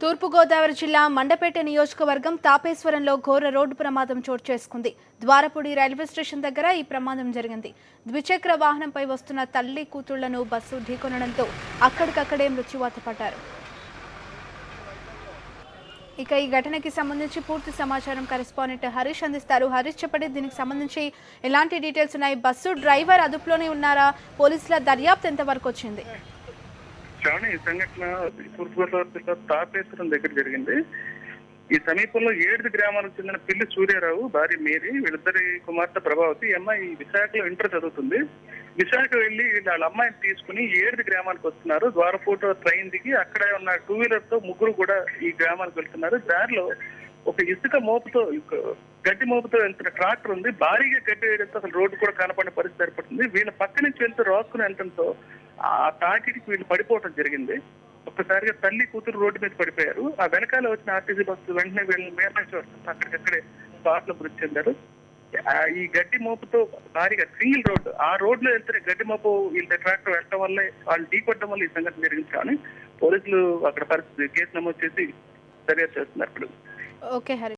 తూర్పుగోదావరి జిల్లా మండపేట నియోజకవర్గం తాపేశ్వరంలో ఘోర రోడ్డు ప్రమాదం చోటు చేసుకుంది. ద్వారపూడి రైల్వే స్టేషన్ దగ్గర ఈ ప్రమాదం జరిగింది. ద్విచక్ర వాహనంపై వస్తున్న తల్లి కూతుళ్లను బస్సు ఢీకొనడంతో అక్కడికక్కడే మృత్యువాత పడ్డారు. ఇక ఈ ఘటనకి సంబంధించి పూర్తి సమాచారం కరెస్పాండెంట్ హరీష్ అందిస్తారు. హరీష్, చెప్పండి, దీనికి సంబంధించి ఎలాంటి డీటెయిల్స్ ఉన్నాయి? బస్సు డ్రైవర్ అదుపులోనే ఉన్నారా? పోలీసుల దర్యాప్తు ఎంతవరకు వచ్చింది? ఈ సంఘటన తూర్పుగోదావరి జిల్లా తాపేశ్వరం దగ్గర జరిగింది. ఈ సమీపంలో 7 గ్రామాలకు చెందిన పిల్లి సూర్యారావు, భార్య మేరీ, వీళ్ళిద్దరి కుమార్తె ప్రభావతి. ఈ అమ్మాయి విశాఖలో ఇంటర్ చదువుతుంది. విశాఖ వెళ్లి వాళ్ళ అమ్మాయిని తీసుకుని 7 గ్రామాలకు వస్తున్నారు. ద్వారపూట ట్రైన్ దిగి అక్కడే ఉన్న 2 వీలర్ తో ముగ్గురు కూడా ఈ గ్రామానికి వెళ్తున్నారు. దారిలో ఒక ఇసుక మోపుతో గడ్డి మోపుతో వెళ్తున్న ట్రాక్టర్ ఉంది. భారీగా గడ్డి వేయడంతో అసలు రోడ్డు కూడా కనపడిన పరిస్థితి ఏర్పడుతుంది. వీళ్ళ పక్క నుంచి వెళ్తూ రాసుకుని వెళ్ళడంతో ఆ తాకిడికి వీళ్ళు పడిపోవడం జరిగింది. ఒక్కసారిగా తల్లి కూతురు రోడ్డు మీద పడిపోయారు. ఆ వెనకాల వచ్చిన ఆర్టీసీ బస్సు వెంటనే వీళ్ళని మేరనుంచి వస్తుంది. అక్కడికక్కడే స్పాట్ లో మృతి చెందారు. ఈ గడ్డి మోపుతో భారీగా సింగిల్ రోడ్డు, ఆ రోడ్లో వెళ్తున్న గడ్డి మోపు వీళ్ళ ట్రాక్టర్ వెళ్ళడం వల్లే, వాళ్ళు ఢీకొట్టడం వల్ల ఈ సంఘటన జరిగింది. కానీ పోలీసులు అక్కడ పరిస్థితి కేసు నమోదు చేసి దర్యాప్తు చేస్తున్నారు. ఇప్పుడు ఓకే హరి.